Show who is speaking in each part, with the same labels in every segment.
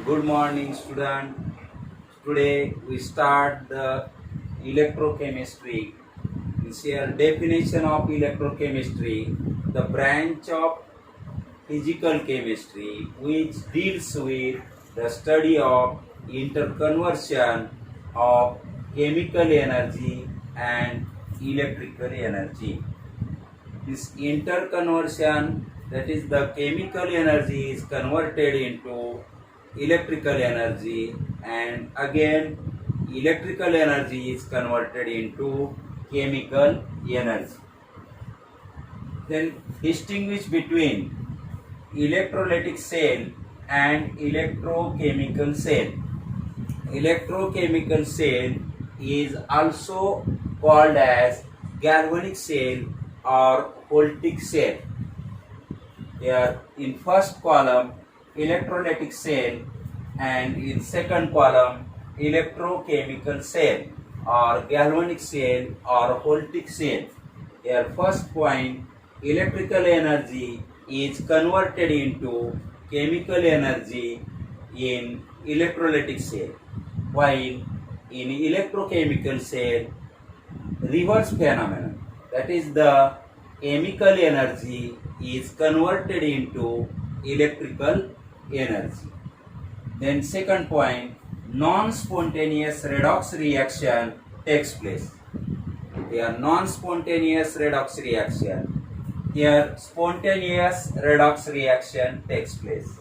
Speaker 1: Good morning, student. Today we start the electrochemistry. This here definition of electrochemistry, the branch of physical chemistry which deals with the study of interconversion of chemical energy and electrical energy. This interconversion, that is the chemical energy is converted into electrical energy, and again electrical energy is converted into chemical energy. Then distinguish between electrolytic cell and electrochemical cell. Electrochemical cell is also called as galvanic cell or voltaic cell. Here in first column electrolytic cell and in second column electrochemical cell or galvanic cell or voltaic cell. Here first point, electrical energy is converted into chemical energy in electrolytic cell, while in electrochemical cell reverse phenomenon, that is the chemical energy is converted into electrical energy. Then second point, non-spontaneous redox reaction takes place. Here non-spontaneous redox reaction, here spontaneous redox reaction takes place.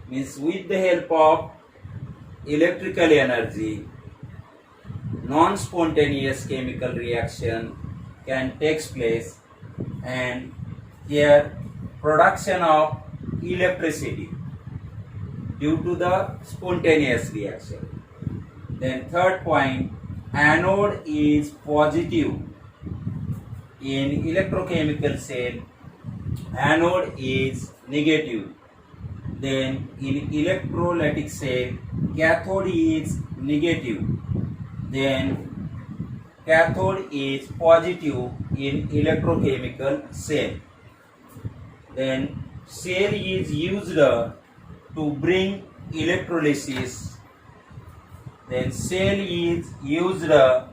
Speaker 1: Means with the help of electrical energy, non-spontaneous chemical reaction can take place, and here production of electricity due to the spontaneous reaction. Then third point, anode is positive. In electrochemical cell, anode is negative. Then in electrolytic cell, cathode is negative. Then cathode is positive in electrochemical cell. Then cell is used to bring electrolysis. Then cell is used to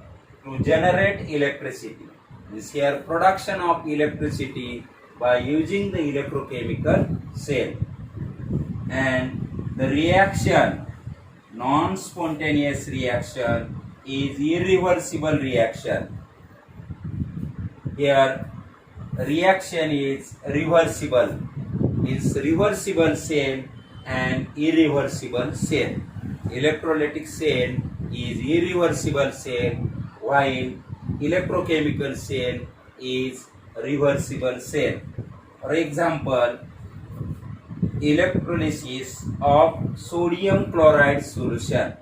Speaker 1: generate electricity. This here production of electricity by using the electrochemical cell. And the reaction, non-spontaneous reaction, is irreversible reaction. Here reaction is reversible, is reversible cell and irreversible cell. Electrolytic cell is irreversible cell, while electrochemical cell is reversible cell. For example, electrolysis of sodium chloride solution,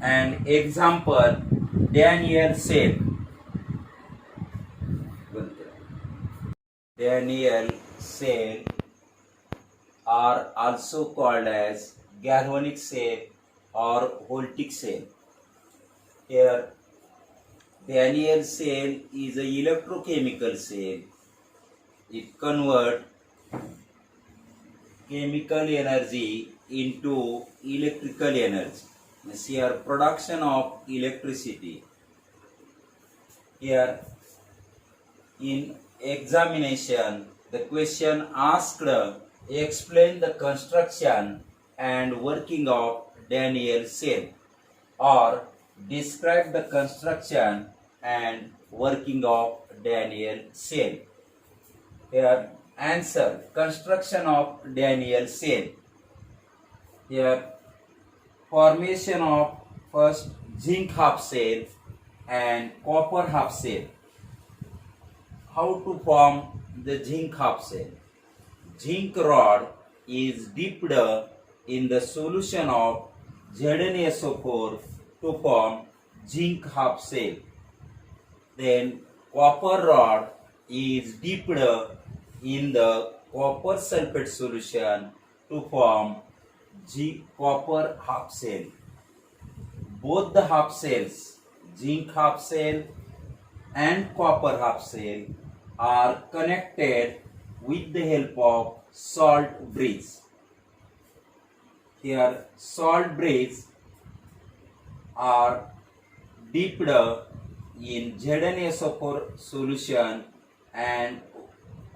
Speaker 1: and example Daniell cell. Daniell cell are also called as galvanic cell or voltaic cell. Here Daniell cell is a electrochemical cell. It converts chemical energy into electrical energy. Means here production of electricity. Here in examination the question asked, explain the construction and working of Daniell cell, or describe the construction and working of Daniell cell. Here answer, construction of Daniell cell. Here formation of first zinc half cell and copper half cell. How to form the zinc half cell? Zinc rod is dipped in the solution of ZnSO4 to form zinc half cell. Then copper rod is dipped in the copper sulfate solution to form copper half cell. Both the half cells, zinc half cell and copper half cell, are connected with the help of salt bridge. Here salt bridges are dipped in ZnSO4 solution and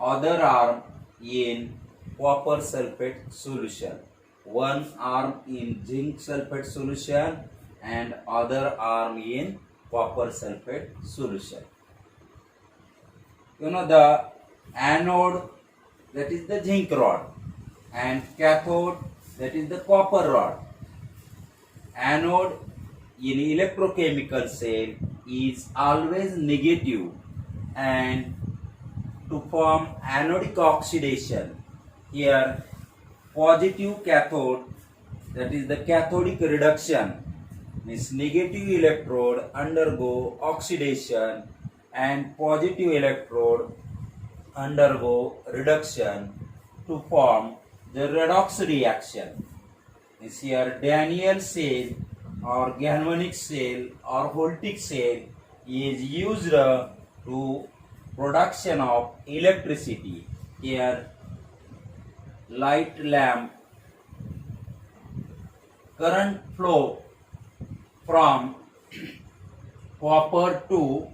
Speaker 1: other arm in copper sulfate solution. One arm in zinc sulfate solution and other arm in copper sulfate solution. You know, the anode, that is the zinc rod, and cathode, that is the copper rod. Anode in electrochemical cell is always negative, and to form anodic oxidation, here positive cathode, that is the cathodic reduction, means negative electrode undergo oxidation and positive electrode undergo reduction to form the redox reaction. Is here Daniell cell or galvanic cell or Voltic cell is used to production of electricity. Here light lamp current flow from copper to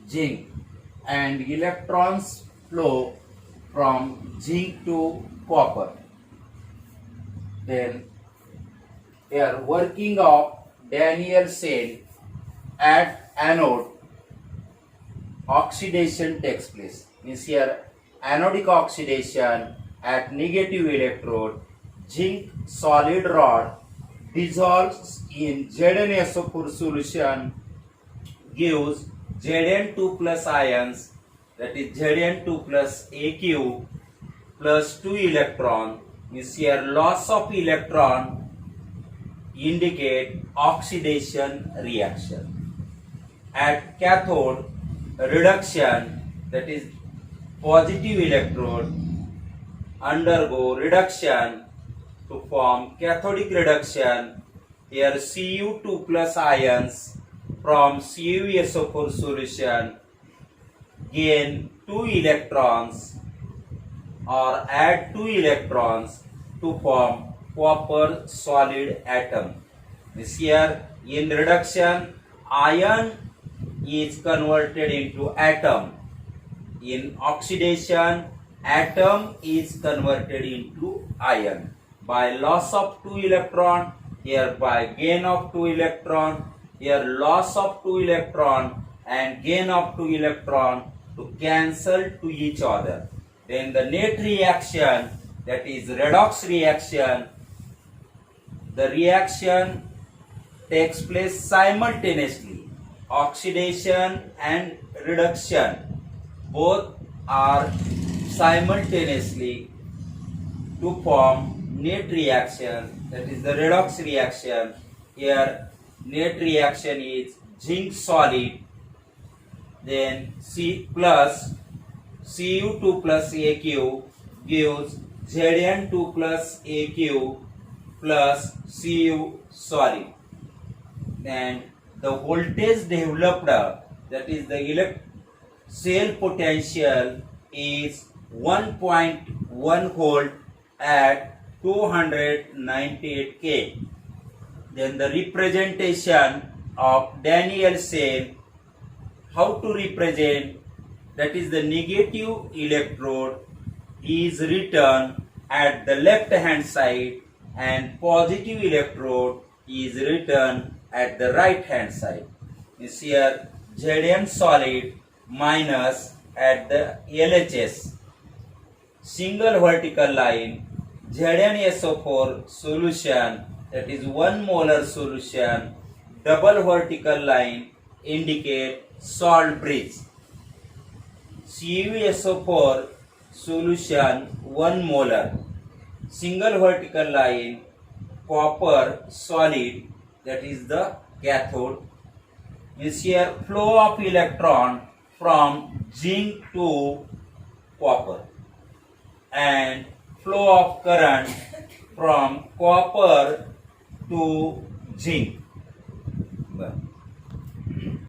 Speaker 1: zinc and electrons flow from zinc to copper. Then here working of Daniell cell at anode, oxidation takes place. Means here anodic oxidation at negative electrode, zinc solid rod dissolves in ZnSO4 solution, gives Zn2 plus ions, that is Zn2 plus Aq plus 2 electron. Means here loss of electron indicate oxidation reaction. At cathode, reduction, that is positive electrode undergo reduction to form cathodic reduction. Here Cu2 plus ions from CuSO4 solution gain 2 electrons or add 2 electrons to form copper solid atom. This here in reduction ion is converted into atom. In oxidation atom is converted into ion. By loss of 2 electron, here by gain of 2 electron, here loss of 2 electron and gain of 2 electron to cancel to each other. Then the net reaction, that is redox reaction, the reaction takes place simultaneously. Oxidation and reduction both are simultaneously to form net reaction, that is the redox reaction. Here net reaction is zinc solid, then C plus Cu2 plus Aq gives Zn2 plus Aq plus Cu solid, and the voltage developed, that is the cell potential, is 1.1 volt at 298 K. Then the representation of Daniell cell, how to represent, that is the negative electrode is written at the left hand side and positive electrode is written at the right hand side. This here Zn solid minus at the LHS. Single vertical line ZnSO4 solution, that is 1 molar solution. Double vertical line indicate salt bridge. CuSO4 solution 1 molar. Single vertical line copper solid, that is the cathode. Is here flow of electron from zinc to copper and flow of current from copper to zinc.